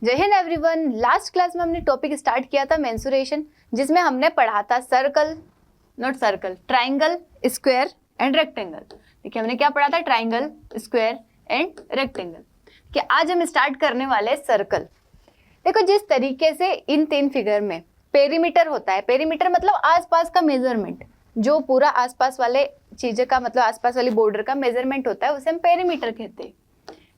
जय Hind everyone. Last class में हमने टॉपिक स्टार्ट किया था मेंसुरेशन, जिसमें हमने पढ़ा था circle, not circle, triangle, square and rectangle. देखिए हमने क्या पढ़ा था, ट्राइंगल, स्क्वायर एंड रेक्टेंगल। कि आज हम स्टार्ट करने वाले सर्कल। देखो जिस तरीके से इन तीन फिगर में पेरीमीटर होता है, पेरीमीटर मतलब आसपास का मेजरमेंट, जो पूरा आसपास वाले चीजें का मतलब आसपास वाली बॉर्डर का मेजरमेंट होता है उसे हम पेरीमीटर कहते हैं।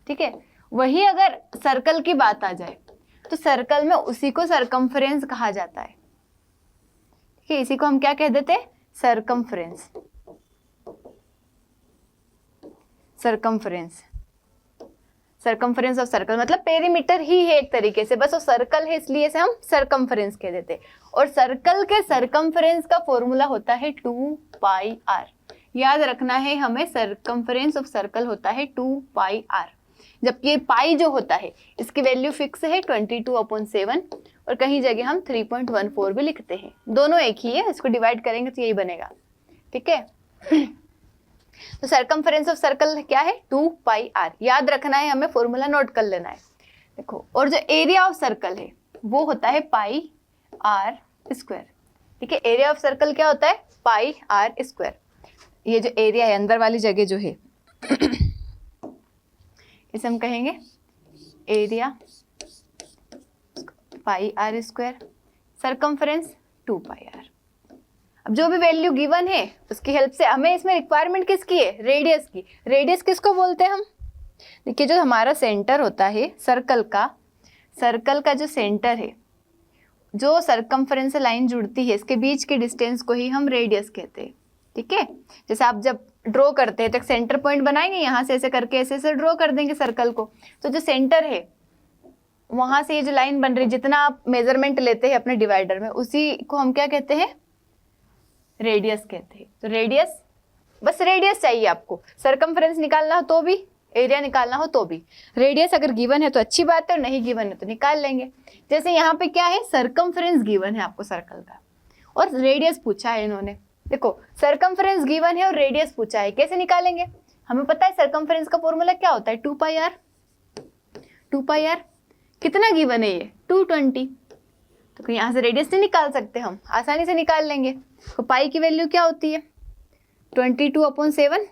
ठीक है, वही अगर सर्कल की बात आ जाए तो सर्कल में उसी को सरकमफ्रेंस कहा जाता है। ठीक है, इसी को हम क्या कह देते हैं, circumference. Circumference, circumference of circle मतलब पेरीमीटर ही है एक तरीके से, बस वो सर्कल है इसलिए से हम सरकमफ्रेंस कह देते हैं। और सर्कल के सरकमफ्रेंस का फॉर्मूला होता है 2πr। याद रखना है हमें, सरकमफ्रेंस ऑफ सर्कल होता है 2πr। जबकि ये पाई जो होता है इसकी वैल्यू फिक्स है 22/7 और कहीं जगह हम 3.14 भी लिखते हैं। दोनों एक ही है, इसको डिवाइड करेंगे तो यही बनेगा। ठीक है, तो सरकमफ्रेंस ऑफ सर्कल क्या है, 2πr। याद रखना है हमें, फॉर्मूला नोट कर लेना है। देखो, और जो एरिया ऑफ सर्कल है वो होता है πr²। ठीक है, एरिया ऑफ सर्कल क्या होता है, πr²। ये जो एरिया है अंदर वाली जगह जो है इसे हम कहेंगे एरिया πr², सरकमफ्रेंस 2πr। अब जो भी वैल्यू गिवन है उसकी हेल्प से हमें, इसमें रिक्वायरमेंट किसकी है, रेडियस की। रेडियस किसको बोलते हैं हम, देखिए जो हमारा सेंटर होता है सर्कल का जो सेंटर है, जो सरकमफ्रेंस से लाइन जुड़ती है, इसके बीच के डिस्टेंस को ही हम रेडियस कहते हैं। ठीक है, जैसे आप जब ड्रॉ करते हैं तो एक सेंटर पॉइंट बनाएंगे, यहाँ से ऐसे करके ऐसे ऐसे ड्रॉ कर देंगे सर्कल को, तो जो सेंटर है वहां से ये जो लाइन बन रही, जितना आप मेजरमेंट लेते हैं अपने डिवाइडर में, उसी को हम क्या कहते हैं, रेडियस कहते हैं। तो रेडियस, बस रेडियस चाहिए आपको, सरकमफ्रेंस निकालना हो तो भी, एरिया निकालना हो तो भी। रेडियस अगर गिवन है तो अच्छी बात है, और नहीं गिवन है तो निकाल लेंगे। जैसे यहाँ पे क्या है, सरकमफ्रेंस गिवन है आपको सर्कल का और रेडियस पूछा है इन्होंने। देखो सरकमफ्रेंस गिवन है और रेडियस पूछा है, कैसे निकालेंगे, हमें पता है सरकमफ्रेंस का फॉर्मूला क्या होता है, 2πr। 2πr कितना गिवन है ये, 220। तो यहाँ से रेडियस नहीं निकाल सकते, हम आसानी से निकाल लेंगे। तो पाई की वैल्यू क्या होती है, 22/7,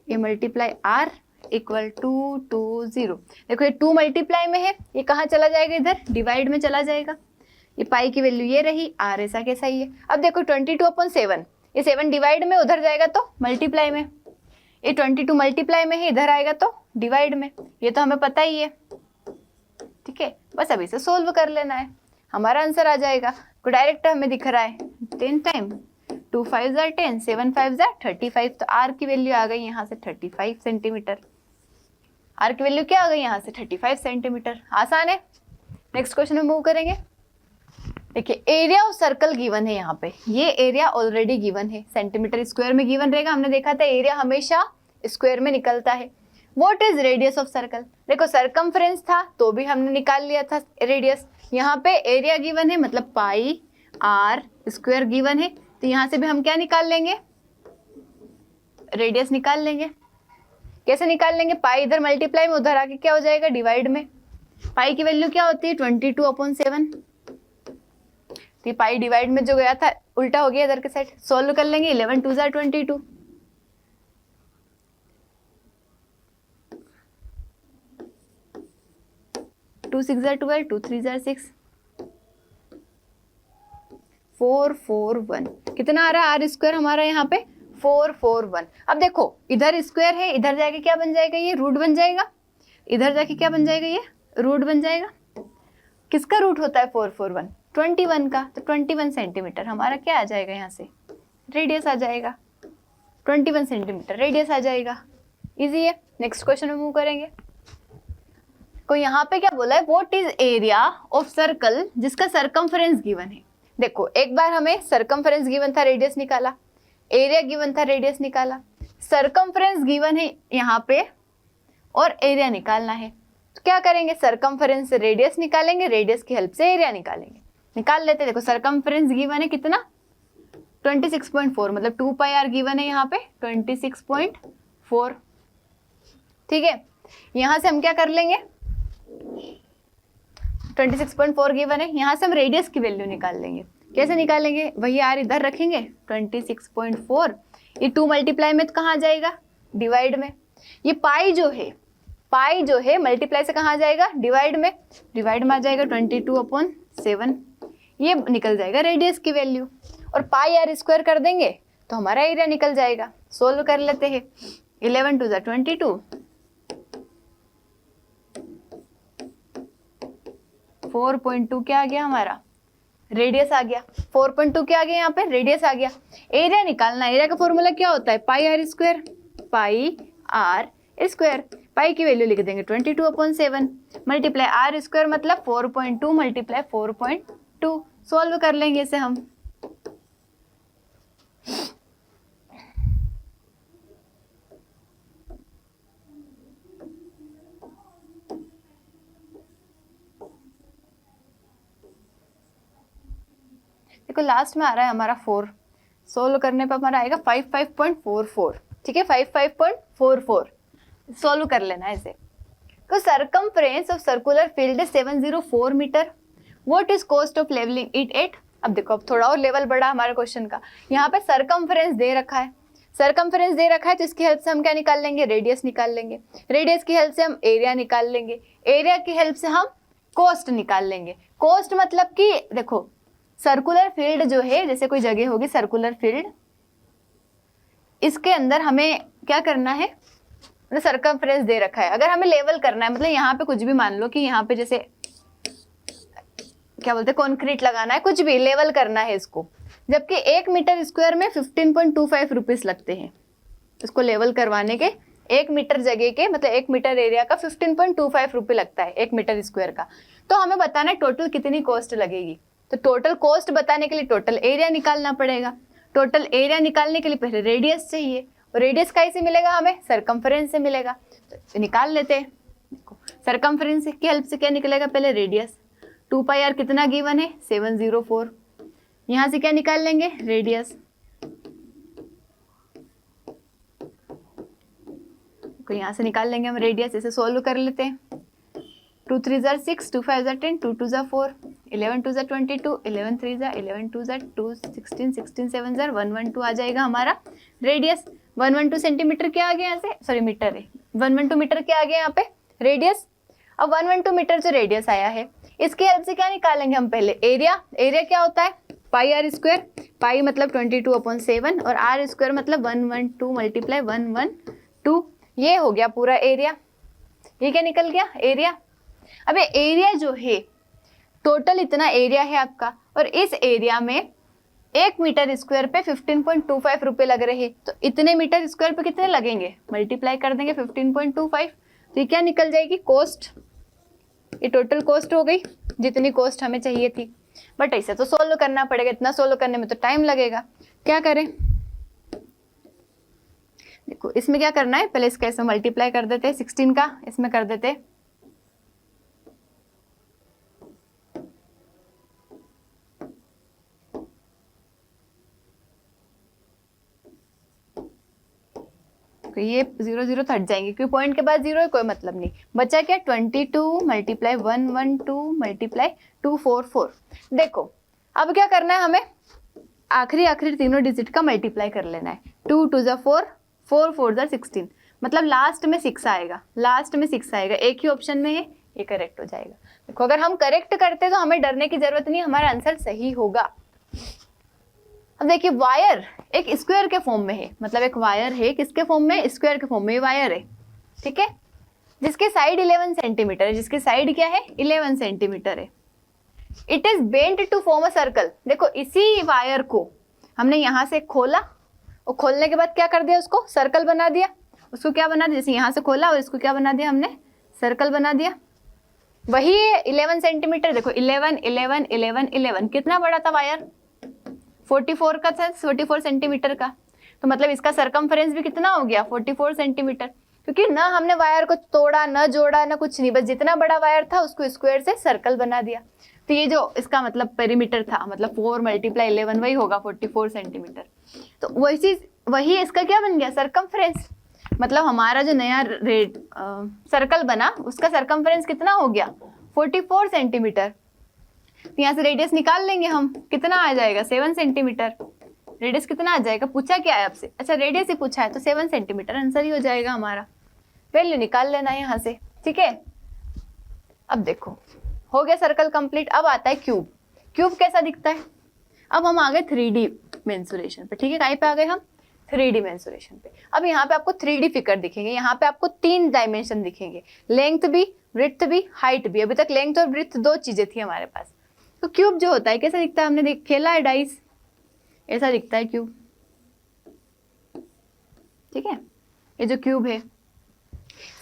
ये मल्टीप्लाई r इक्वल टू 20। देखो ये 2 मल्टीप्लाई में है, ये कहाँ चला जाएगा, इधर डिवाइड में चला जाएगा। ये पाई की वैल्यू ये रही, r ऐसा कैसा ही है। अब देखो 22/7, ये 7 डिवाइड में उधर जाएगा तो मल्टीप्लाई में, ये 22 मल्टीप्लाई में है, इधर आएगा तो डिवाइड में। ये तो हमें पता ही है। ठीक है, बस अभी से सोल्व कर लेना है, हमारा आंसर आ जाएगा। को डायरेक्ट हमें दिख रहा है 10 टाइम 2 5 जार 10, 7 5 जार 35। तो r की वैल्यू आ गई यहाँ से 35 सेंटीमीटर। r की वैल्यू क्या आ गई यहाँ से, 35 सेंटीमीटर। आसान है। नेक्स्ट क्वेश्चन में मूव करेंगे। देखिए एरिया ऑफ सर्कल गिवन है यहाँ पे, ये एरिया ऑलरेडी गिवन है, सेंटीमीटर स्क्वायर में गिवन रहेगा। हमने देखा था एरिया हमेशा स्क्वायर में निकलता है। What is radius of circle, देखो सरकमफ्रेंस था तो भी हमने निकाल लिया था रेडियस। यहाँ पे एरिया गिवन है मतलब πr² गिवन है, तो यहाँ से भी हम क्या निकाल लेंगे, रेडियस निकाल लेंगे। कैसे निकाल लेंगे, पाई इधर मल्टीप्लाई में, उधर आके क्या हो जाएगा, डिवाइड में। पाई की वैल्यू क्या होती है, 22/7। तो पाई डिवाइड में जो गया था उल्टा हो गया इधर के साइड। सोल्व कर लेंगे, 11 2 जार 22, 2 6 जार 12, 2 3 जार 6, 441। कितना आ रहा है, r² हमारा यहाँ पे 441। अब देखो इधर स्क्वायर है, इधर जाके क्या बन जाएगा, ये रूट बन जाएगा। इधर जाके क्या बन जाएगा, ये रूट बन जाएगा। किसका रूट होता है 441, 21 का। तो 21 सेंटीमीटर हमारा क्या आ जाएगा, यहाँ से रेडियस आ जाएगा। 21 सेंटीमीटर रेडियस आ जाएगा, इजी है। नेक्स्ट क्वेश्चन में मूव करेंगे। को यहाँ पे क्या बोला है, what is area of circle जिसका सरकमफ्रेंस गिवन है। देखो एक बार हमें सरकमफ्रेंस गिवन था, रेडियस निकाला, एरिया गिवन था, रेडियस निकाला। सरकमफ्रेंस गिवन है यहाँ पे और एरिया निकालना है, तो क्या करेंगे, सरकमफ्रेंस से रेडियस निकालेंगे, रेडियस की हेल्प से एरिया निकालेंगे। निकाल लेते हैं। देखो सरकमफ्रेंस गिवन है कितना, 26.4, मतलब 2πr गिवन है यहाँ पे 26.4। ठीक है, यहाँ से हम क्या कर लेंगे, 26.4 गिवन है, यहाँ से हम रेडियस की वैल्यू निकाल लेंगे। कैसे निकालेंगे, वही आर इधर रखेंगे 26.4, ये 2 मल्टीप्लाई में तो कहाँ जाएगा, डिवाइड में। ये पाई जो है मल्टीप्लाई से कहाँ जाएगा, डिवाइड में आ जाएगा 22/7, ये निकल जाएगा रेडियस की वैल्यू। और पाई आर स्क्वायर कर देंगे तो हमारा एरिया निकल जाएगा। सोल्व कर लेते हैं, 11 2 22, 4.2 क्या आ गया हमारा, रेडियस आ गया। 4.2 क्या आ गया यहाँ पे, रेडियस आ गया। एरिया निकालना, एरिया का फॉर्मूला क्या होता है, pi r square, pi r square. पाई की वैल्यू लिख देंगे 22/7 मल्टीप्लाई आर स्क्वायर मतलब 4.2 मल्टीप्लाई 4.2। सॉल्व कर लेंगे इसे हम। देखो लास्ट में आ रहा है हमारा 4, सोल्व करने पर हमारा आएगा 55.44। ठीक है, 55.44 सोल्व कर लेना है इसे। तो circumference of circular field 704 metre. What is cost of levelling it at. अब देखो, अब थोड़ा और लेवल बढ़ा हमारे क्वेश्चन का। यहाँ पे सरकमफ्रेंस दे रखा है, सरकमफ्रेंस दे रखा है तो इसकी हेल्प से हम क्या निकाल लेंगे, रेडियस निकाल लेंगे। रेडियस की हेल्प से हम एरिया निकाल लेंगे। एरिया की हेल्प से हम कोस्ट निकाल लेंगे। कोस्ट मतलब कि देखो सर्कुलर फील्ड जो है, जैसे कोई जगह होगी सर्कुलर फील्ड, इसके अंदर हमें क्या करना है, सरकमफ्रेंस दे रखा है। अगर हमें लेवल करना है, मतलब यहाँ पे कुछ भी मान लो कि यहाँ पे जैसे क्या बोलते हैं कंक्रीट लगाना है, कुछ भी लेवल करना है इसको, जबकि 1 मीटर स्क्वायर में 15.25 रुपीस लगते हैं इसको लेवल करवाने के। 1 मीटर जगह के मतलब 1 मीटर एरिया का 15.25 रुपये लगता है 1 मीटर स्क्वायर का। तो हमें बताना है टोटल कितनी कॉस्ट लगेगी। तो टोटल कॉस्ट बताने के लिए टोटल एरिया निकालना पड़ेगा। टोटल एरिया निकालने के लिए पहले रेडियस चाहिए, और रेडियस कैसे मिलेगा हमें, सरकमफ्रेंस से मिलेगा। तो निकाल लेते हैं। देखो सरकमफ्रेंस की हेल्प से क्या निकलेगा, पहले रेडियस 2 पाई आर कितना गिवन है 704, यहाँ से क्या निकाल लेंगे, रेडियस। तो यहाँ से निकाल लेंगे हम रेडियस। इसे सोल्व कर लेते हैं। 2 3 jar 6, 2 5 jar 10, 2 2 jar 4, 11 2 jar 22, 11 3 jar 11 2 jar 2, 16 16 7 jar 112 आ जाएगा हमारा रेडियस। 112 सेंटीमीटर क्या आ गया यहाँ से, सॉरी मीटर है, 112 मीटर क्या आ गया यहाँ पे, रेडियस। अब 112 मीटर जो रेडियस आया है, इसकी हेल्प से क्या निकालेंगे हम, पहले एरिया। एरिया क्या होता है, पाई आर स्क्वायर, पाई मतलब 22/7 और आर स्क्वायर मतलब 112 मल्टीप्लाई 112, ये हो गया पूरा एरिया। ये क्या निकल गया, एरिया। अब ये एरिया जो है, टोटल इतना एरिया है आपका, और इस एरिया में 1 मीटर स्क्वायर पे 15.25 रुपये लग रहे हैं। तो इतने मीटर स्क्वायर पे कितने लगेंगे, मल्टीप्लाई कर देंगे 15.25। तो ये क्या निकल जाएगी, कॉस्ट। ये टोटल कॉस्ट हो गई जितनी कॉस्ट हमें चाहिए थी। बट ऐसे तो सोल्व करना पड़ेगा, इतना सोल्व करने में तो टाइम लगेगा। क्या करें, देखो इसमें क्या करना है, पहले इसका ऐसे मल्टीप्लाई कर देते हैं, 16 का इसमें कर देते हैं। तो ये 0 0 हट जाएंगे क्योंकि पॉइंट के बाद 0 है, कोई मतलब नहीं। बचा क्या, 22 मल्टीप्लाई 112 मल्टीप्लाई 244। देखो अब क्या करना है हमें, आखिरी तीनों डिजिट का मल्टीप्लाई कर लेना है। 2 2 जा 4, 4 4 जा 16, मतलब लास्ट में 6 आएगा, लास्ट में 6 आएगा। एक ही ऑप्शन में है, ये करेक्ट हो जाएगा। देखो अगर हम करेक्ट करते तो हमें डरने की जरूरत नहीं, हमारा आंसर सही होगा। अब देखिए वायर एक स्क्वायर के फॉर्म में है, मतलब एक वायर है किसके फॉर्म में, स्क्वायर के फॉर्म में वायर है, ठीक है, जिसके साइड 11 सेंटीमीटर है, जिसकी साइड क्या है 11 सेंटीमीटर है। It is bent to form a circle. देखो इसी वायर को हमने यहाँ से खोला, और खोलने के बाद क्या कर दिया, उसको सर्कल बना दिया। उसको क्या बना दिया, जैसे यहाँ से खोला और इसको क्या बना दिया हमने, सर्कल बना दिया। वही 11 सेंटीमीटर, देखो 11 11 11 11 कितना बड़ा था वायर, 44 का था, 44 सेंटीमीटर का। तो मतलब इसका सरकमफ्रेंस भी कितना हो गया, 44 सेंटीमीटर। क्योंकि ना हमने वायर को तोड़ा, ना जोड़ा, ना कुछ नहीं, बस जितना बड़ा वायर था उसको स्क्वायर से सर्कल बना दिया। तो ये जो इसका मतलब पेरीमीटर था, मतलब 4 मल्टीप्लाई 11 वही होगा 44 सेंटीमीटर। तो वही इसका क्या बन गया, सरकमफ्रेंस। मतलब हमारा जो नया सर्कल बना उसका सरकमफ्रेंस कितना हो गया, 44 सेंटीमीटर। तो यहाँ से रेडियस निकाल लेंगे हम, कितना आ जाएगा 7 सेंटीमीटर। रेडियस कितना आ जाएगा, पूछा क्या है आपसे, अच्छा रेडियस ही पूछा है तो 7 सेंटीमीटर आंसर ही हो जाएगा हमारा। वैल्यू निकाल लेना है यहाँ से, ठीक है। अब देखो हो गया सर्कल कंप्लीट। अब आता है क्यूब। क्यूब कैसा दिखता है, अब हम आ गए 3D मेंसुरेशन पे, ठीक है। कहीं पे आ गए हम, 3D मेंसुरेशन पे। अब यहाँ पे आपको 3D फिगर दिखेंगे, यहाँ पे आपको 3 डायमेंशन दिखेंगे, लेंथ भी, ब्रेड्थ भी, हाइट भी। अभी तक लेंथ और ब्रेड्थ 2 चीजें थी हमारे पास। तो क्यूब जो होता है कैसा दिखता है, हमने खेला है डाइस, ऐसा दिखता है क्यूब, ठीक है। ये जो क्यूब है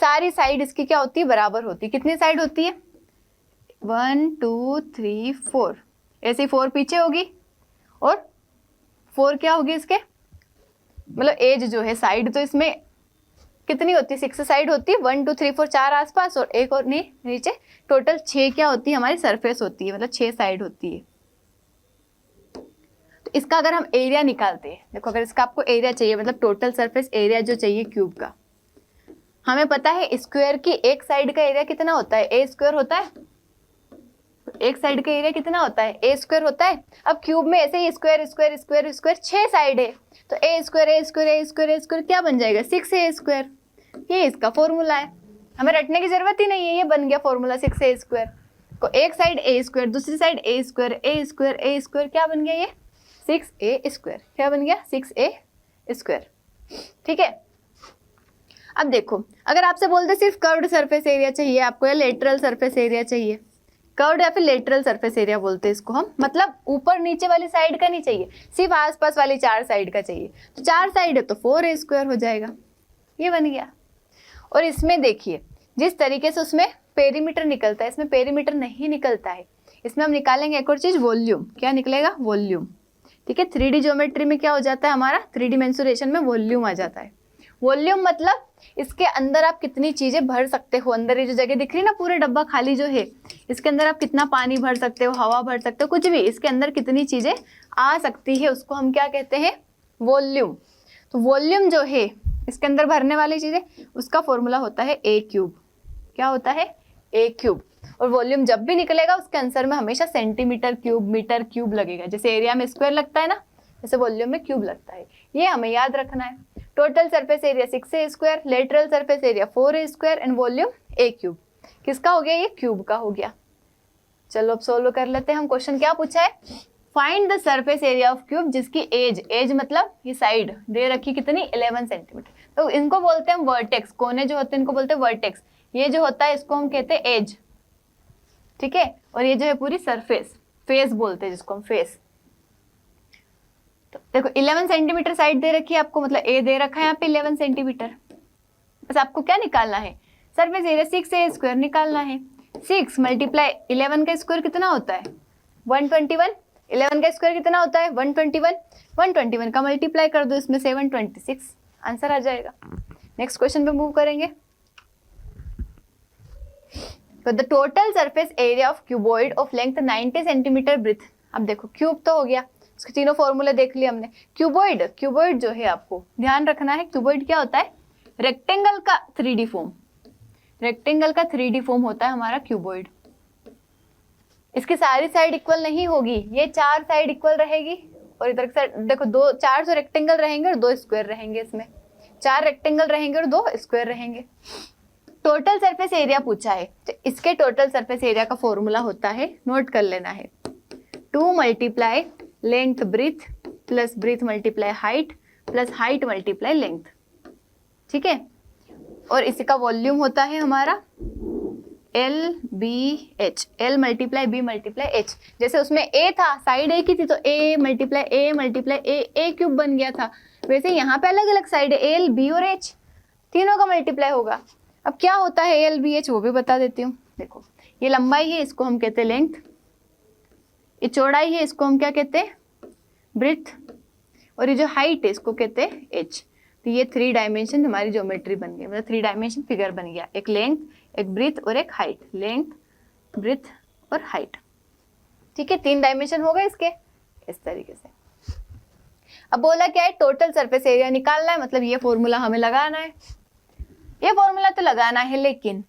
सारी साइड इसकी क्या होती है, बराबर होती है। कितनी साइड होती है, 1 2 3 4, ऐसे 4 पीछे होगी और 4 क्या होगी इसके, मतलब एज जो है साइड, तो इसमें कितनी होती है, 6 साइड होती है, 1 2 3 4 4 आसपास और एक और नीचे, टोटल 6 क्या होती है हमारी सरफेस होती है, मतलब 6 साइड होती है। तो इसका अगर हम एरिया निकालते हैं, देखो अगर इसका आपको एरिया चाहिए, मतलब टोटल सरफेस एरिया जो चाहिए क्यूब का, हमें पता है स्क्वायर की एक साइड का एरिया कितना होता है, ए स्क्वायर होता है। एक साइड का एरिया कितना होता है, ए स्क्वायर होता है। अब क्यूब में ऐसे ही square square square square 6 side है, तो a square a square a square a square क्या बन जाएगा, 6a स्क्वायर। ये इसका फॉर्मूला है, हमें रटने की जरूरत ही नहीं है, ये बन गया फॉर्मूला 6a स्क्वायर। को एक साइड ए स्क्वायर, दूसरी side A square a square a square, क्या बन गया ये 6a स्क्वायर, क्या बन गया 6a स्क्वायर, ठीक है। अब देखो अगर आपसे बोलते सिर्फ कर्व्ड सरफेस एरिया चाहिए आपको, या लेटरल सरफेस एरिया चाहिए, कर्व्ड या फिर लेटरल सरफेस एरिया बोलते हैं इसको हम, मतलब ऊपर नीचे वाली साइड का नहीं चाहिए, सिर्फ आसपास वाली 4 साइड का चाहिए। तो 4 साइड है तो 4a स्क्वायर हो जाएगा, ये बन गया। और इसमें देखिए जिस तरीके से उसमें पेरीमीटर निकलता है, इसमें पेरीमीटर नहीं निकलता है। इसमें हम निकालेंगे एक और चीज, वॉल्यूम। क्या निकलेगा, वॉल्यूम, ठीक है। 3D ज्योमेट्री में क्या हो जाता है हमारा, 3D मेंसुरेशन में वॉल्यूम आ जाता है। वॉल्यूम मतलब इसके अंदर आप कितनी चीजें भर सकते हो, अंदर ये जो जगह दिख रही है ना, पूरा डब्बा खाली जो है, इसके अंदर आप कितना पानी भर सकते हो, हवा भर सकते हो, कुछ भी, इसके अंदर कितनी चीजें आ सकती है, उसको हम क्या कहते हैं, वॉल्यूम। तो वॉल्यूम जो है इसके अंदर भरने वाली चीजें, उसका फॉर्मूला होता है a क्यूब। क्या होता है, a क्यूब। और वॉल्यूम जब भी निकलेगा उसके आंसर में हमेशा सेंटीमीटर क्यूब, मीटर क्यूब लगेगा। जैसे एरिया में स्क्वायर लगता है ना, जैसे वॉल्यूम में क्यूब लगता है, ये हमें याद रखना है। Total surface area 6a square, lateral surface area 4a square and volume a cube. किसका हो गया, ये क्यूब का हो गया। चलो अब सोल्व कर लेते हैं हम। क्वेश्चन क्या पूछा है, find the surface area of cube जिसकी एज मतलब ये साइड दे रखी कितनी, 11 सेंटीमीटर। तो इनको बोलते हैं वर्टेक्स, कोने जो होते हैं इनको बोलते हैं वर्टेक्स। ये जो होता है इसको हम कहते हैं एज, ठीक है। और ये जो है पूरी सरफेस, फेस बोलते हैं जिसको हम फेस। तो देखो 11 सेंटीमीटर साइड दे रखी है आपको, मतलब ए दे रखा है यहाँ पे 11 सेंटीमीटर। बस आपको क्या निकालना है, सरफेस एरिया 6a स्क्वायर निकालना है। 6 मल्टीप्लाई 11 का स्क्वायर कितना होता है, 121। 11 का स्क्वायर कितना होता है, 121। 121 का मल्टीप्लाई कर दो इसमें 726, आंसर आ जाएगा। नेक्स्ट क्वेश्चन पे मूव करेंगे। तो the total surface area of cuboid of length 90 centimetre breath. अब देखो क्यूब तो हो गया, उसके तीनों फॉर्मूले देख लिए हमने। क्यूबॉइड जो है आपको ध्यान रखना है, क्यूबॉइड क्या होता है, रेक्टेंगल का 3D फॉर्म। रेक्टेंगल का 3D फॉर्म होता है हमारा क्यूबॉइड। इसकी सारी साइड इक्वल नहीं होगी, ये 4 साइड इक्वल रहेगी और इधर की साइड देखो 4 तो रेक्टेंगल रहेंगे और 2 स्क्वायर रहेंगे। इसमें 4 रेक्टेंगल रहेंगे और 2 स्क्वायर रहेंगे। टोटल सरफेस एरिया पूछा है, तो इसके टोटल सरफेस एरिया का फॉर्मूला होता है, नोट कर लेना है, 2 multiply length breadth plus breadth multiply height plus height multiply length, ठीक है। और इसी का वॉल्यूम होता है हमारा LBH, L multiply B multiply H। जैसे उसमें A था, साइड A की थी, तो A मल्टीप्लाई A क्यूब बन गया था। वैसे यहाँ पे अलग अलग साइड है, L B और H, तीनों का मल्टीप्लाई होगा। अब क्या होता है LBH वो भी बता देती हूँ। देखो ये लंबाई है, इसको हम कहते हैं लेंथ। ये चौड़ाई है, इसको हम क्या कहते हैं, ब्रेथ। और ये जो हाइट है इसको कहते हैं H। तो ये 3 डायमेंशन हमारी ज्योमेट्री बन गई, मतलब 3 डायमेंशन फिगर बन गया। एक लेंथ, एक ब्रीथ और एक हाइट, लेंथ ब्रीथ और हाइट, ठीक है। 3 डायमेंशन हो गए इसके इस तरीके से। अब बोला क्या है, टोटल सरफेस एरिया निकालना है, मतलब ये फॉर्मूला हमें लगाना है। ये फॉर्मूला तो लगाना है, लेकिन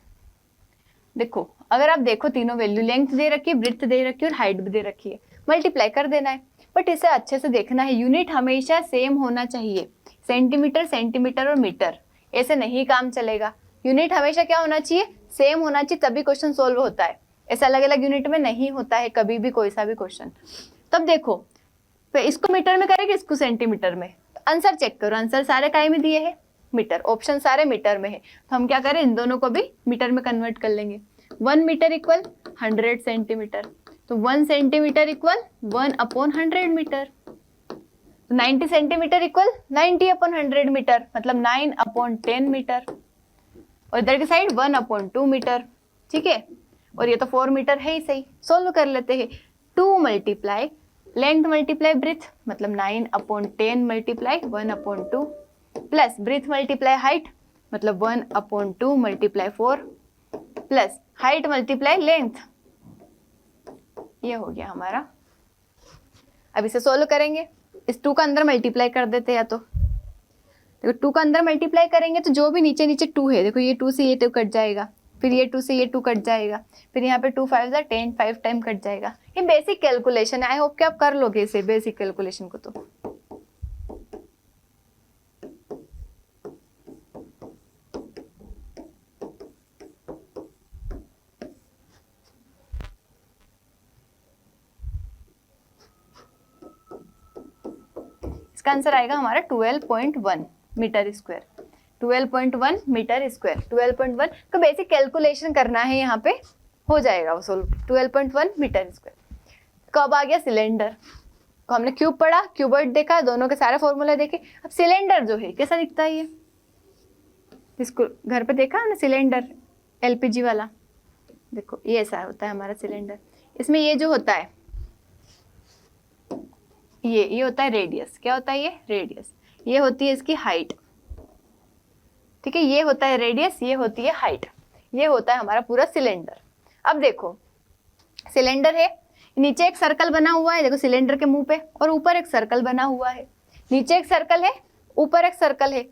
देखो अगर आप देखो तीनों वैल्यू, लेंथ दे रखी है, ब्रेड्थ दे रखी है और हाइट भी दे रखी है, मल्टीप्लाई कर देना है। बट इसे अच्छे से देखना है, यूनिट हमेशा सेम होना चाहिए, सेंटीमीटर सेंटीमीटर और मीटर, ऐसे नहीं काम चलेगा। यूनिट हमेशा क्या होना चाहिए, सेम होना चाहिए, तभी क्वेश्चन सोल्व होता है। ऐसा अलग अलग यूनिट में नहीं होता है कभी भी कोई सा भी क्वेश्चन। तब देखो इसको मीटर में करेंगे, इसको सेंटीमीटर में, आंसर चेक करो, आंसर सारे काय में दिए हैं मीटर, ऑप्शन सारे मीटर में है, तो हम क्या करें इन दोनों को भी मीटर में कन्वर्ट कर लेंगे। 1 मीटर इक्वल 100 सेंटीमीटर, तो 1 centimetre equal 1/100 metre, 90 centimetre equal 90/100 metre, मतलब 9/10 मीटर, और इधर की साइड 1/2 मीटर, ठीक है। और ये तो 4 मीटर है ही सही, सोल्व कर लेते हैं। 2 मल्टीप्लाई लेंथ मल्टीप्लाई ब्रेथ, मतलब 9/10 multiply 1/2 plus breadth multiply height, मतलब 1/2 multiply 4 plus height multiply length, ये हो गया हमारा। अब इसे सोल्व करेंगे, इस 2 का अंदर मल्टीप्लाई कर देते हैं, या तो देखो 2 का अंदर मल्टीप्लाई करेंगे तो जो भी नीचे नीचे 2 है, देखो ये 2 से ये 2 कट जाएगा, फिर ये 2 से ये 2 कट जाएगा, फिर यहाँ पे 2 5 10 5 टाइम कट जाएगा। ये बेसिक कैलकुलेशन है, आई होप कि आप कर लोगे इसे बेसिक कैलकुलेशन को। तो इसका आंसर आएगा हमारा 12.1 मीटर स्क्वायर, 12.1 मीटर स्क्वायर, 12.1 तो बेसिक कैलकुलेशन करना है, यहाँ पे हो जाएगा वो सोल्व। 12.1 metre square. कब आ गया सिलेंडर को, हमने क्यूब पढ़ा, क्यूबॉइड देखा, दोनों के सारे फॉर्मूले देखे। अब सिलेंडर जो है कैसा दिखता है, ये इसको घर पे देखा हमने सिलेंडर एलपीजी वाला, देखो ये ऐसा होता है हमारा सिलेंडर। इसमें ये जो होता है ये होता है रेडियस, क्या होता है ये रेडियस, ये होती है इसकी हाइट, ठीक है, ये होता है रेडियस, ये होती है हाइट, ये होता है हमारा पूरा सिलेंडर। अब देखो सिलेंडर है, नीचे एक सर्कल बना हुआ है, देखो सिलेंडर के मुंह पे, और ऊपर एक सर्कल बना हुआ है, नीचे एक सर्कल है ऊपर एक सर्कल है।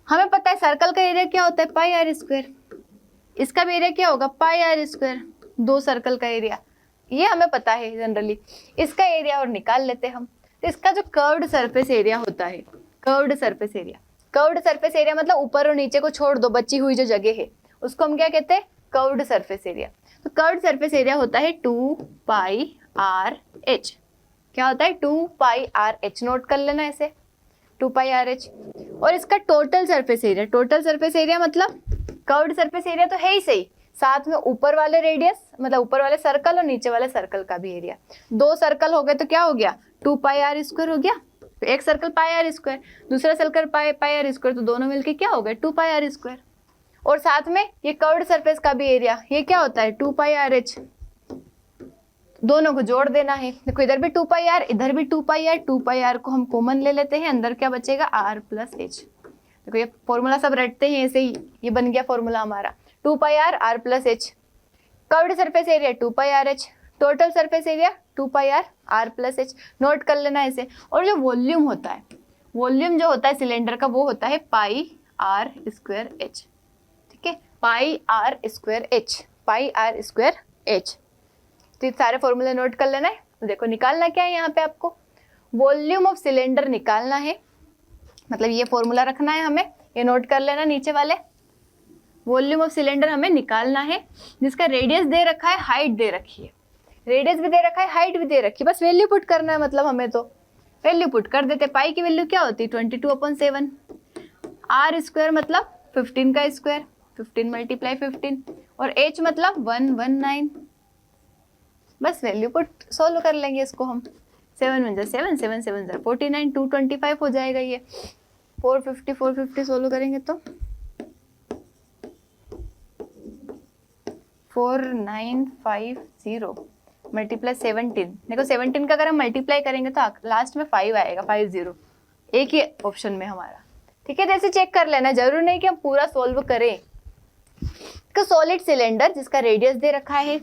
हमें पता है सर्कल का एरिया क्या होता है पाई आर स्क्वायर, इसका भी एरिया क्या होगा पाई आर स्क्वायर, 2 सर्कल का एरिया, ये हमें पता है जनरली। इसका एरिया और निकाल लेते हैं हम। तो इसका जो कर्व्ड सरफेस एरिया होता है, curved surface area, curved surface area मतलब ऊपर और नीचे को छोड़ दो बची हुई जो जगह है उसको हम क्या कहते हैं कर्व्ड सरफेस एरिया। तो कर्व्ड सरफेस एरिया होता है 2 पाई आर एच, क्या होता है 2 पाई आर एच, नोट कर लेना ऐसे 2 पाई आर एच। और इसका total surface area, total surface area मतलब कर्व्ड सरफेस एरिया तो है ही सही, साथ में ऊपर वाले रेडियस मतलब ऊपर वाले सर्कल और नीचे वाले सर्कल का भी एरिया। 2 सर्कल हो गए तो क्या हो गया 2 पाई आर स्क्वायर हो गया, तो एक सर्कल पाई आर स्क्वायर, दूसरा सर्कल पाई आर स्क्वायर, तो दोनों मिलके क्या हो गए 2 पाई आर स्क्वायर। और साथ में ये कर्व्ड सरफेस का भी एरिया, ये क्या होता है 2 पाई आर एच, दोनों को जोड़ देना है। देखो इधर भी 2 पाई आर, इधर भी 2 पाई आर, 2 पाई आर को हम कॉमन ले लेते हैं, अंदर क्या बचेगा आर प्लस एच। देखो ये फॉर्मूला सब रटते हैं ऐसे ही, ये बन गया फॉर्मूला हमारा 2 pi r r plus h. Curved surface area 2 pi r h, total surface area 2 pi r r plus h, note कर लेना ऐसे। और जो वॉल्यूम होता है, वॉल्यूम जो होता है सिलेंडर का वो होता है पाई आर स्क्वायर एच, ठीक है, pi r square h, pi r square h. तो ये सारे फॉर्मूले नोट कर लेना है। देखो निकालना क्या है यहाँ पे आपको, वॉल्यूम ऑफ सिलेंडर निकालना है, मतलब ये फॉर्मूला रखना है हमें, ये नोट कर लेना नीचे वाले। वॉल्यूम ऑफ सिलेंडर हमें निकालना है जिसका रेडियस दे रखा है, हाइट दे रखी है, रेडियस भी दे रखा है, हाइट भी दे रखी है, बस वैल्यू पुट करना है। मतलब हमें तो वैल्यू पुट कर देते, पाई की वैल्यू क्या होती है 22/7, आर स्क्वायर मतलब 15 का स्क्वायर, 15 मल्टीप्लाई 15, और एच मतलब 119, बस वैल्यू पुट सोल्व कर लेंगे इसको हम। 7 1 7 7 7 49, 225 हो जाएगा ये। 450 सोल्व करेंगे तो 4950 मल्टीप्लाई 17, देखो 17 का अगर हम मल्टीप्लाई करेंगे तो लास्ट में 5 आएगा, 50, एक ही ऑप्शन में हमारा, ठीक है। जैसे चेक कर लेना, जरूरी नहीं कि हम पूरा सोल्व करें। तो सॉलिड सिलेंडर जिसका रेडियस दे रखा है,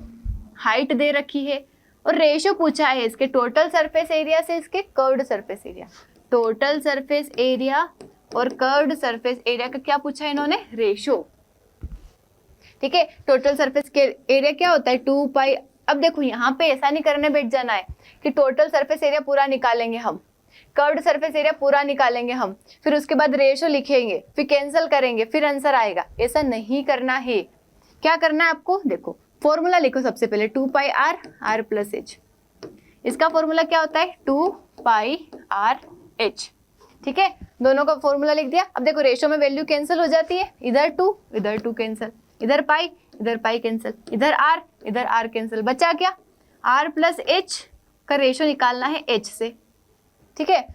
हाइट दे रखी है, और रेशियो पूछा है इसके टोटल सरफेस एरिया से इसके curved surface area, total surface area और कर्व्ड सरफेस एरिया का क्या पूछा है इन्होंने रेशियो। ठीक है। टोटल सरफेस के एरिया क्या होता है 2 पाई। अब देखो यहाँ पे ऐसा नहीं करने बैठ जाना है कि टोटल सरफेस एरिया पूरा निकालेंगे हम, कर्व्ड सरफेस एरिया पूरा निकालेंगे हम, फिर उसके बाद रेशो लिखेंगे, फिर कैंसिल करेंगे, फिर आंसर आएगा। ऐसा नहीं करना है। क्या करना है आपको, देखो फॉर्मूला लिखो सबसे पहले 2 pi r r plus H. इसका फॉर्मूला क्या होता है 2 पाई आर एच। ठीक है, दोनों का फॉर्मूला लिख दिया। अब देखो रेशो में वैल्यू कैंसिल हो जाती है, इधर 2 कैंसिल, इधर पाई कैंसिल, इधर आर कैंसिल, बचा क्या आर प्लस एच का रेशो निकालना है एच से। ठीक है,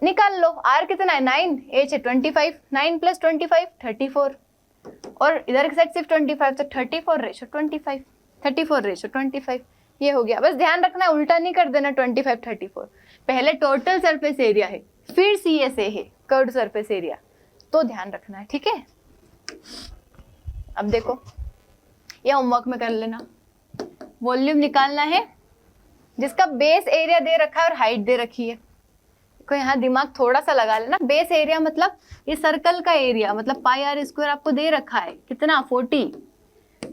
निकाल लो। आर कितना है 9, एच है 25, 9 प्लस 25 34, और इधर की साइड सिर्फ 25, तो 34 रेशो 25, 34 रेशो 25, ये हो गया। बस ध्यान रखना उल्टा नहीं कर देना 25 34। पहले टोटल सरफेस एरिया है, फिर CSA है कर्व्ड सरफेस एरिया, तो ध्यान रखना है। ठीक है, अब देखो ये होमवर्क में कर लेना। वॉल्यूम निकालना है जिसका बेस एरिया दे रखा है और हाइट दे रखी है। देखो यहाँ दिमाग थोड़ा सा लगा लेना। बेस एरिया मतलब ये सर्कल का एरिया, मतलब पाई आर स्क्वायर आपको दे रखा है, कितना 40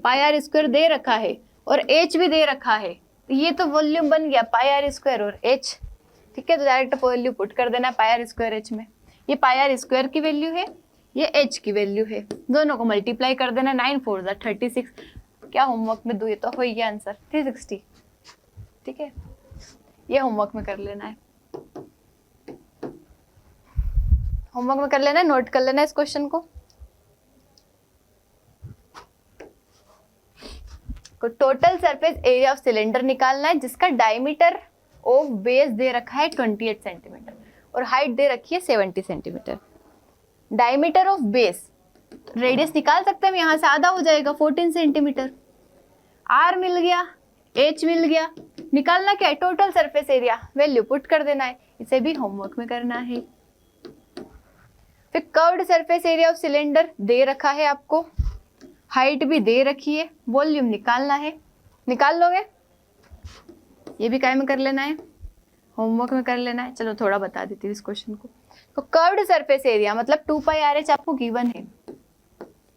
पाई आर स्क्वायर दे रखा है, और एच भी दे रखा है। ये तो वॉल्यूम बन गया पाई आर स्क्वायर और एच। ठीक है, तो डायरेक्ट वैल्यू पुट कर देना पाई आर स्क्वायर एच में। ये पाई आर स्क्वायर की वैल्यू है, ये एच की वैल्यू है, दोनों को मल्टीप्लाई कर देना। 9 4 36। क्या होमवर्क में दो, ये तो हो गया आंसर 360। ठीक है, ये होमवर्क में कर लेना है, होमवर्क में कर लेना है, नोट कर लेना है इस क्वेश्चन को। Total surface area of cylinder निकालना है जिसका डायमीटर ऑफ बेस दे रखा है 28 सेंटीमीटर और हाइट दे रखी है 70 centimetre. Diameter of base, radius निकाल सकते हैं हम, यहाँ से आधा हो जाएगा 14 सेंटीमीटर। आर मिल गया, एच मिल गया, निकालना क्या है total surface area, value put कर देना है। इसे भी होमवर्क में करना है। फिर curved surface area of cylinder दे रखा है आपको, हाइट भी दे रखी है, वॉल्यूम निकालना है। निकाल लोगे, ये भी काय में कर लेना है, होमवर्क में कर लेना है। चलो थोड़ा बता देती हूँ इस क्वेश्चन को। तो कर्व्ड सरफेस एरिया मतलब 2 पाई आर एच आपको गिवन है।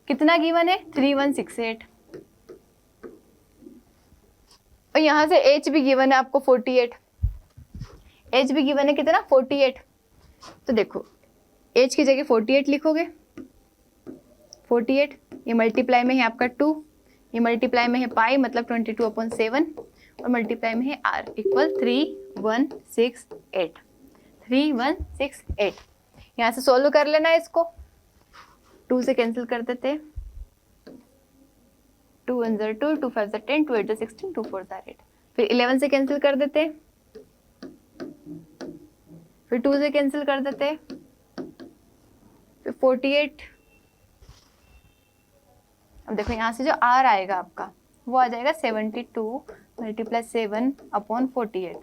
कितना गिवन है 3168, और यहाँ से एच भी गिवन है आपको 48। एच भी गिवन है कितना 48। तो देखो एच की जगह 48 लिखोगे, 48, ये मल्टीप्लाई में है आपका 2, ये मल्टीप्लाई में है पाई मतलब 22/7, और मल्टीप्लाई में है आर इक्वल 3168। 3168 यहाँ से सोल्व कर लेना है इसको, 2 से कैंसिल कर देते, 2 1 0 2, 2 5 10, 2 8 16, 2 4 8। फिर 11 से कैंसिल कर देते, फिर 2 से कैंसिल कर देते, फिर 48। अब देखो यहाँ से जो आर आएगा आपका वो आ जाएगा 72 मल्टीप्लाई 7/48।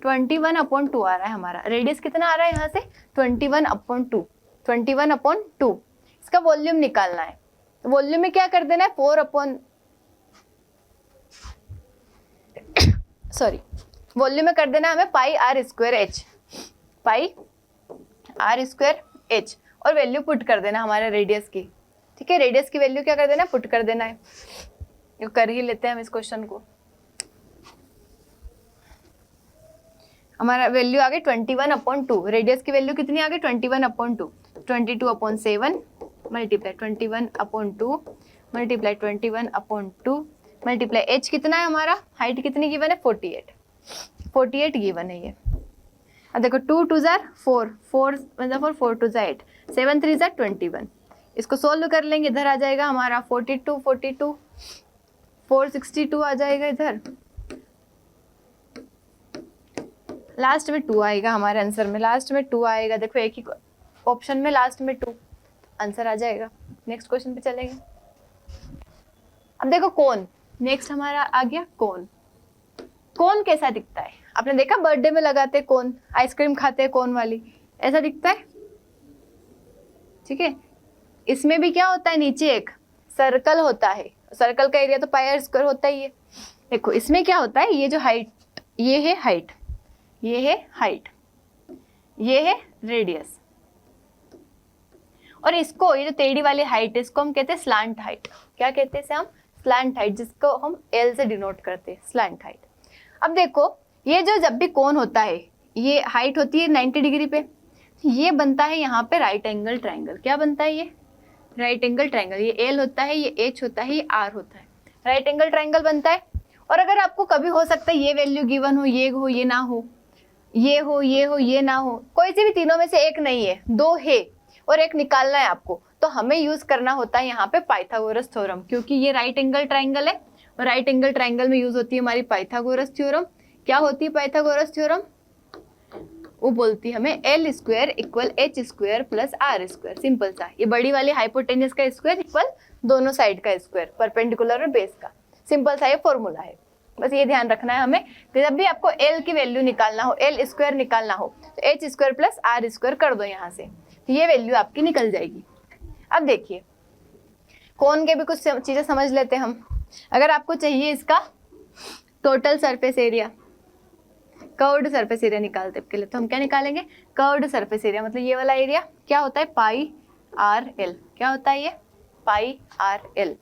21/2 आ रहा है हमारा। रेडियस कितना आ रहा है यहाँ से 21/2, 21/2। इसका वॉल्यूम निकालना है, तो वॉल्यूम में क्या कर देना है 4 वॉल्यूम में कर देना है हमें pi r square h, pi r square h, और वैल्यू पुट कर देना हमारे रेडियस की। ठीक है, रेडियस की वैल्यू क्या कर देना है पुट कर देना है। ये कर ही लेते हैं हम इस क्वेश्चन को। हमारा वैल्यू आ गई 21/2, रेडियस की वैल्यू कितनी आ गई 21/2, 22/7 मल्टीप्लाई 21/2 मल्टीप्लाई 21/2 मल्टीप्लाई एच कितना है हमारा, हाइट कितनी गिवन है 48 गिवन है ये। अब देखो 2 2 4, 4 4 2 8, 7 3 21। इसको सोल्व कर लेंगे, इधर आ जाएगा हमारा 42 42, 462 आ जाएगा इधर, लास्ट में 2 आएगा हमारे आंसर में, लास्ट में 2 आएगा। देखो एक ही ऑप्शन में लास्ट में 2 आंसर आ जाएगा। नेक्स्ट क्वेश्चन पे चलेंगे। अब देखो कोन, नेक्स्ट हमारा आ गया कोन। कोन कैसा दिखता है, आपने देखा बर्थडे में लगाते कोन, आइसक्रीम खाते हैं कोन वाली, ऐसा दिखता है। ठीक है, इसमें भी क्या होता है, नीचे एक सर्कल होता है, सर्कल का एरिया तो पाई आर स्क्वायर होता ही है। देखो इसमें क्या होता है, ये जो हाइट, ये है हाइट, ये है हाइट, ये है रेडियस, और इसको ये जो टेढ़ी वाली हाइट है इसको हम कहते हैं स्लांट हाइट। क्या कहते हैं इसे हम? स्लांट हाइट, जिसको हम एल से डिनोट करते हैं, स्लांट हाइट। अब देखो ये जो जब भी कोण होता है, ये हाइट होती है 90 डिग्री पे, ये बनता है यहाँ पे राइट एंगल ट्राइंगल। क्या बनता है ये? Right angle triangle. ये एल होता है, ये एच होता है, ये आर होता है, राइट एंगल ट्राइंगल बनता है। और अगर आपको कभी हो सकता है ये वैल्यू गिवन हो, ये ना हो, ये हो, ये ना हो, कोई से भी तीनों में से एक नहीं है, दो है और एक निकालना है आपको, तो हमें यूज करना होता है यहाँ पे पाइथागोरस थ्योरम, क्योंकि ये राइट एंगल ट्राइंगल है और राइट एंगल ट्राइंगल में यूज होती है हमारी पाइथागोरस थ्योरम। क्या होती है पाइथागोरस थ्योरम? वो बोलती है हमें L square equal H square plus R square. Simple सा, ये बड़ी वाली हाइपोटेन्यूज का स्क्वायर इक्वल दोनों साइड का स्क्वायर, परपेंडिकुलर और बेस का। सिंपल सा ये फॉर्मूला है, बस ये ध्यान रखना है हमें कि जब भी आपको एल की वैल्यू निकालना हो, एल स्क्वायर निकालना हो, तो H square plus R square कर दो यहाँ से, तो ये वैल्यू आपकी निकल जाएगी। अब देखिए कोण के भी कुछ चीजें समझ लेते हैं हम। अगर आपको चाहिए इसका total surface area, curved surface area निकालते के लिए, तो हम क्या निकालेंगे? कर्व्ड सरफेस एरिया, मतलब ये वाला एरिया क्या होता है? Pi r l. क्या होता है ये? Pi r l,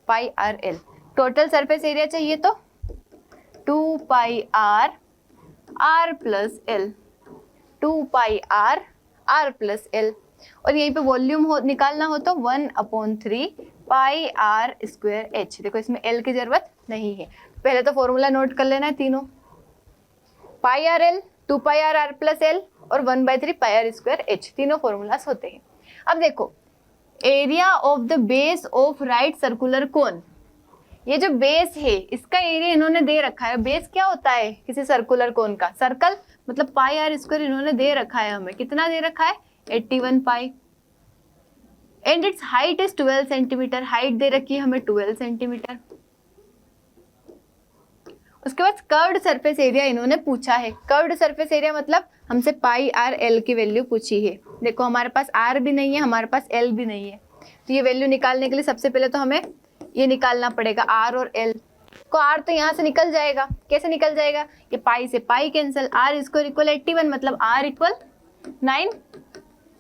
pi r l. Total surface area चाहिए तो 2 pi r r plus l, 2 pi r r plus l. और यहीं पे वॉल्यूम निकालना हो तो 1/3 पाई आर स्क्वायर एच। देखो इसमें एल की जरूरत नहीं है, पहले तो फॉर्मूला नोट कर लेना है तीनों, pi r l, 2 pi r r plus l और 1/3 पाई आर स्क्वायर एच, तीनों फॉर्मूलास होते हैं। अब देखो area of the base of right circular cone, ये जो बेस है इसका एरिया इन्होंने दे रखा है। बेस क्या होता है किसी सर्कुलर कोन का? सर्कल, मतलब पाई आर स्क्वायर इन्होंने दे रखा है हमें। कितना दे रखा है? 81 pi. And its height is 12 centimetre, height दे रखी है हमें 12 सेंटीमीटर। उसके बाद कर्व्ड सरफेस एरिया इन्होंने पूछा है। कर्व्ड सरफेस एरिया मतलब हमसे पाई आर एल की वैल्यू पूछी है। देखो हमारे पास आर भी नहीं है, हमारे पास एल भी नहीं है, तो ये वैल्यू निकालने के लिए सबसे पहले तो हमें ये निकालना पड़ेगा आर और एल को। आर तो यहाँ से निकल जाएगा, कैसे निकल जाएगा? ये पाई से pi cancel, R square equal 81, मतलब आर इक्वल 9,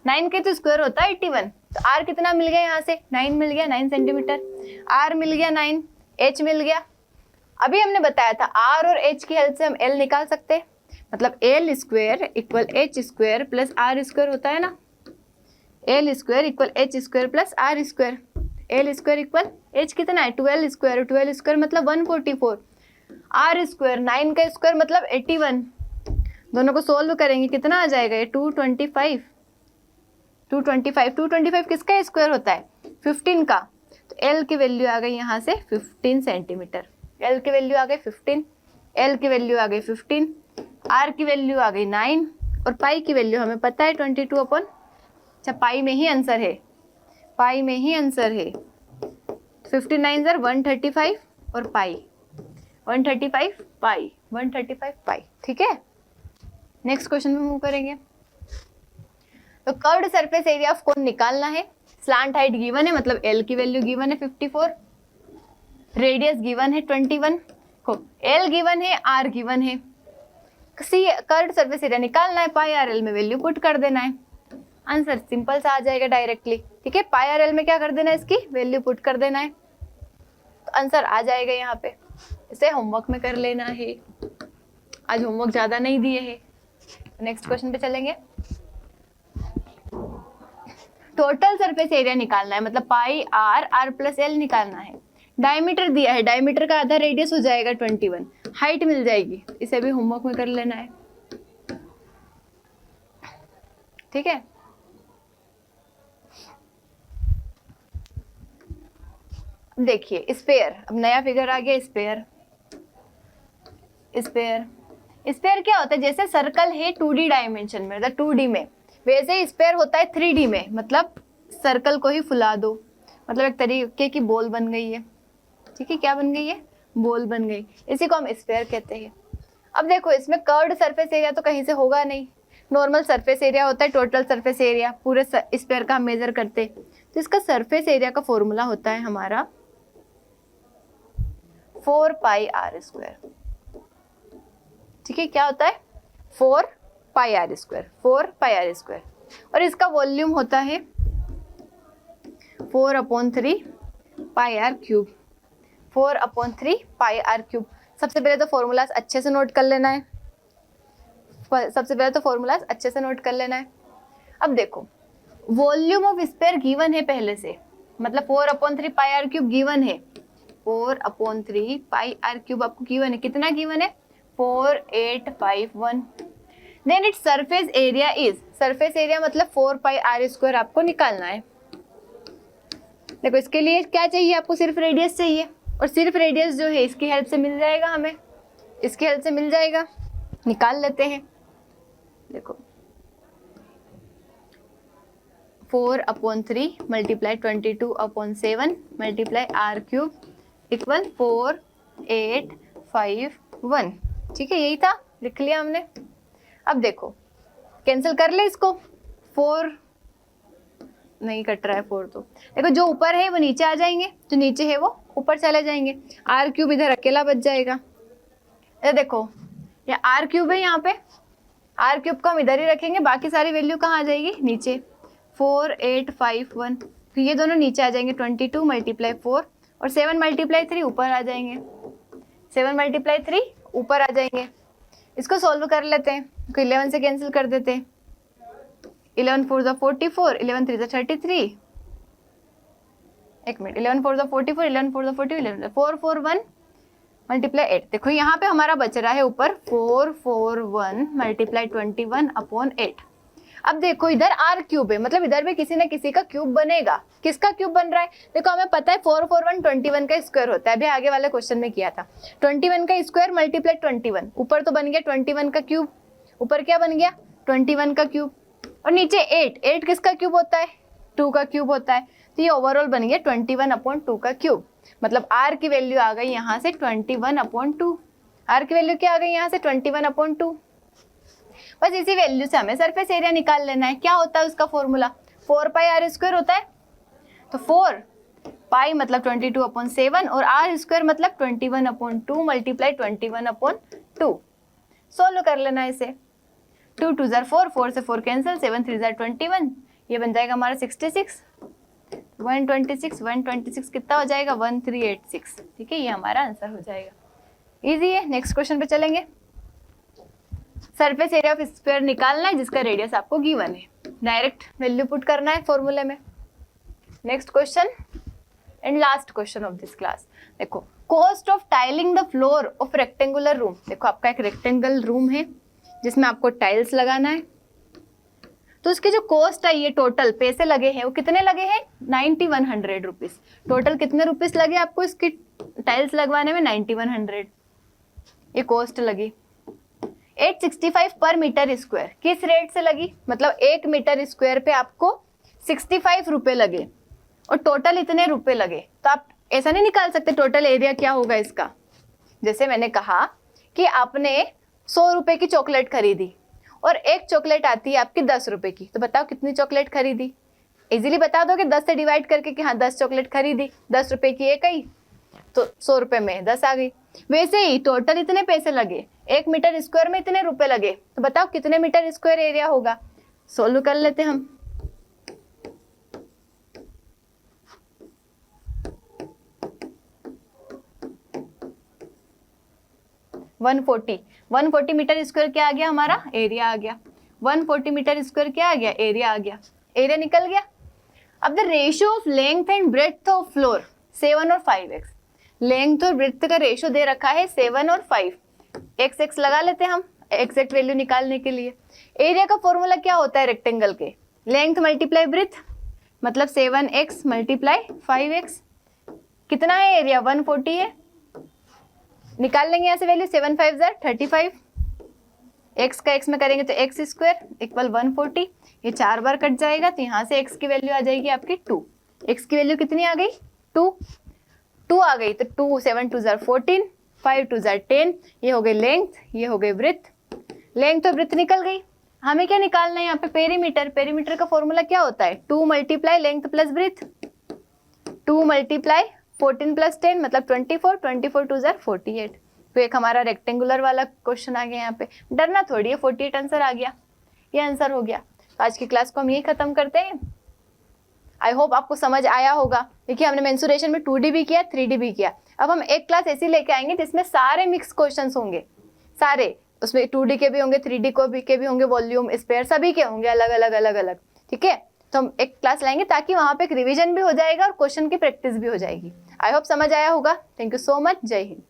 9 के तो स्क्वायर होता है 81, तो आर कितना मिल गया यहाँ से? 9 मिल गया, 9 सेंटीमीटर। आर मिल गया 9, एच मिल गया। अभी हमने बताया था आर और एच की हेल्प से हम एल निकाल सकते हैं, मतलब L square equal H square plus R square होता है ना, L square equal H square plus R square. L square equal H कितना है? 12 स्क्वायर, 12 स्क्वायर मतलब 144, आर स्क्वायर 9 का स्क्वायर मतलब 81। दोनों को सोल्व करेंगे कितना आ जाएगा? ये 225, 225 किसका स्क्वायर होता है? 15 का। तो एल की वैल्यू आ गई यहाँ से 15 सेंटीमीटर। एल की वैल्यू आ गई 15, एल की वैल्यू आ गई 15, आर की वैल्यू आ गई 9 और पाई की वैल्यू हमें पता है 22/। अच्छा पाई में ही आंसर है, पाई में ही आंसर है। 59 135 और पाई 135 पाई, 135 पाई। ठीक है, नेक्स्ट क्वेश्चन में मूव करेंगे। तो curved surface area of cone निकालना है। स्लांट हाइट गिवन है, मतलब एल की वैल्यू गिवन है 54, रेडियस गिवन है 21, एल गिवन है, आर गिवन है। कर्व्ड सरफेस एरिया निकालना है, पाई आर एल में वैल्यू पुट कर देना है, आंसर सिंपल सा आ जाएगा डायरेक्टली। ठीक है, पाई आर एल में क्या कर देना है? इसकी वैल्यू पुट कर देना है, तो आंसर आ जाएगा यहाँ पे। इसे होमवर्क में कर लेना है, आज होमवर्क ज्यादा नहीं दिए है। नेक्स्ट क्वेश्चन पे चलेंगे। टोटल सरफेस एरिया निकालना है, मतलब पाई आर आर प्लस एल निकालना है। डायमीटर दिया है, डायमीटर का आधा रेडियस हो जाएगा 21, हाइट मिल जाएगी, इसे भी होमवर्क में कर लेना है। ठीक है, देखिए स्पेयर, अब नया फिगर आ गया स्पेयर। स्पेयर, स्पेयर क्या होता है? जैसे सर्कल है 2D डायमेंशन में, मतलब 2D में, वैसे ही स्पेयर होता है 3D में, मतलब सर्कल को ही फुला दो, मतलब एक तरीके की बॉल बन गई है। ठीक है, क्या बन गई है? बॉल बन गई, इसी को हम स्पेयर कहते हैं। अब देखो इसमें कर्व्ड सरफेस एरिया तो कहीं से होगा नहीं, नॉर्मल सरफेस एरिया होता है, टोटल सरफेस एरिया पूरे स्पेयर का हम मेजर करते हैं। तो इसका सरफेस एरिया का फॉर्मूला होता है हमारा 4 पाई आर स्क्वायर। ठीक है, क्या होता है? 4 pi r square, 4 pi r square, और इसका वॉल्यूम होता है 4/3 pi are cube, 4/3 pi are cube. सबसे पहले तो फॉर्मूलाज अच्छे से नोट कर लेना है, अब देखो वॉल्यूम ऑफ स्फीयर गिवन है पहले से, मतलब 4/3 पाई आर क्यूब गिवन है, 4/3 पाई आर क्यूब आपको गिवन है, कितना गिवन है 4851। Then its surface area is, surface area मतलब 4 पाई आर स्क्वायर आपको निकालना है। देखो इसके लिए क्या चाहिए आपको, सिर्फ रेडियस चाहिए, और सिर्फ रेडियस जो है इसकी हेल्प से मिल जाएगा, हमें इसकी हेल्प से मिल जाएगा, निकाल लेते हैं। देखो 4/3 multiply 22/7 multiply R cube equal 4851। ठीक है, यही था, लिख लिया हमने। अब देखो कैंसिल कर ले इसको, 4 नहीं कट रहा है 4, तो देखो जो ऊपर है वो नीचे आ जाएंगे, जो नीचे है वो ऊपर चले जाएंगे, आर क्यूब इधर अकेला बच जाएगा। ये देखो ये आर क्यूब है, यहाँ पे आर क्यूब को हम इधर ही रखेंगे, बाकी सारी वैल्यू कहाँ आ जाएगी नीचे, 4851, तो ये दोनों नीचे आ जाएंगे, 22 मल्टीप्लाई 4 और 7 मल्टीप्लाई 3 ऊपर आ जाएंगे, 7 मल्टीप्लाई 3 ऊपर आ जाएंगे। इसको सॉल्व कर लेते हैं, तो 11 से कैंसिल कर देते हैं, 11 4 44, 11 3 33, एक मिनट, 11 4 44, 11 4 40, 11 441 मल्टीप्लाई 8। देखो यहाँ पे हमारा बच रहा है ऊपर 441 मल्टीप्लाई 21/8। अब देखो इधर आर क्यूब है, मतलब इधर भी किसी न किसी का क्यूब बनेगा। किसका क्यूब बन रहा है, देखो हमें पता है 441 21 का स्क्वायर होता है, अभी आगे वाले क्वेश्चन में किया था, 21 का स्क्वायर मल्टीप्लाई 21, ऊपर तो बन गया 21 का क्यूब, ऊपर क्या बन गया 21 का क्यूब, और नीचे 8 किसका क्यूब होता है 2 का क्यूब होता है, तो ये ओवरऑल बन गया 21/2 का क्यूब। मतलब आर की वैल्यू आ गई यहाँ से 21/2, आर की वैल्यू क्या आ गई यहाँ से 21/2। बस इसी वैल्यू से हमें सरफेस एरिया निकाल लेना है। क्या होता है उसका फॉर्मूला, 4 पाई आर स्क्वायर होता है, तो 4 पाई मतलब 22/7 और आर स्क्वायर मतलब 21/2 मल्टीप्लाई 21/2। सोल्व कर लेना इसे, 2 2 4, 4 से 4 कैंसिल, 7 3 21, ये बन जाएगा हमारा 66, 126 कितना हो जाएगा 1386। ठीक है, ये हमारा आंसर हो जाएगा, इजी है। नेक्स्ट क्वेश्चन पे चलेंगे। सरफेस एरिया ऑफ स्फीयर निकालना है जिसका रेडियस आपको गिवन है, डायरेक्ट वैल्यू पुट करना है फॉर्मूले में। Next question and last question of this class. देखो cost of tiling the floor of rectangular room. देखो आपका एक रेक्टेंगल रूम है जिसमें आपको टाइल्स लगाना है, तो उसकी जो कॉस्ट आई है, टोटल पैसे लगे हैं वो कितने लगे हैं 9100 रुपीज। टोटल कितने रुपीज लगे आपको इसकी टाइल्स लगवाने में 9100, ये कॉस्ट लगी। 865 पर मीटर स्क्वायर किस रेट से लगी, मतलब 1 मीटर स्क्वायर पे आपको 65 रुपए लगे और टोटल इतने रुपए लगे। तो आप ऐसा नहीं निकाल सकते टोटल एरिया क्या होगा इसका। जैसे मैंने कहा कि आपने 100 रुपए की चॉकलेट खरीदी और एक चॉकलेट आती है आपकी 10 रुपए की, तो बताओ कितनी चॉकलेट खरीदी। इजीली बता दो कि 10 से डिवाइड करके कि हाँ 10 चॉकलेट खरीदी, 10 रुपए की एक आई तो 100 रुपए में 10 आ गई। वैसे ही टोटल इतने पैसे लगे, 1 मीटर स्क्वायर में इतने रुपए लगे, तो बताओ कितने मीटर स्क्वायर एरिया होगा। सोल्व कर लेते हम। वन 140 मीटर स्क्वायर क्या आ गया हमारा एरिया आ गया। 140 मीटर स्क्वायर क्या आ गया एरिया आ गया, एरिया निकल गया। अब the ratio of length and breadth of floor 7 और 5x। लेंथ और ब्रेड्थ का रेशियो दे रखा है 7 और 5, x लगा लेते हैं हम एग्जैक्ट वैल्यू निकालने के लिए। एरिया का फॉर्मूला क्या होता है रेक्टेंगल के, लेंथ मल्टीप्लाई ब्रेड्थ मतलब 7x मल्टीप्लाई 5x। कितना है एरिया 140 है, निकाल लेंगे यहाँ से वैल्यू 7 5 35, x का x में करेंगे तो x स्क्वायर इक्वल 140, ये 4 बार कट जाएगा तो यहाँ से x की वैल्यू आ जाएगी आपकी 2। x की वैल्यू कितनी आ गई 2 आ गई, तो 2 7 2 14, 5 2 10, ये हो गई लेंथ, ये हो गई ब्रेड्थ। लेंथ और ब्रेड्थ निकल गई। हमें क्या निकालना है यहाँ पे पेरीमीटर। पेरीमीटर का फॉर्मूला क्या होता है 2 multiply length plus breadth, 2 multiply 14 plus 10 मतलब 24, 24 2 48, तो एक हमारा रेक्टेंगुलर वाला क्वेश्चन आ गया यहाँ पे, डरना थोड़ी है, 48 आंसर आ गया, ये आंसर हो गया। तो आज की क्लास को हम यही खत्म करते हैं। आई होप आपको समझ आया होगा। देखिए हमने मेंसुरेशन में 2D भी किया, 3D भी किया। अब हम एक क्लास ऐसी लेके आएंगे जिसमें सारे मिक्स क्वेश्चंस होंगे, सारे, उसमें 2D के भी होंगे, 3D के भी होंगे, वॉल्यूम, स्पेयर, सभी के होंगे, अलग अलग अलग अलग। ठीक है, तो हम एक क्लास लाएंगे ताकि वहां पे एक रिवीजन भी हो जाएगा और क्वेश्चन की प्रैक्टिस भी हो जाएगी। आई होप समझ आया होगा। Thank you so much. जय हिंद।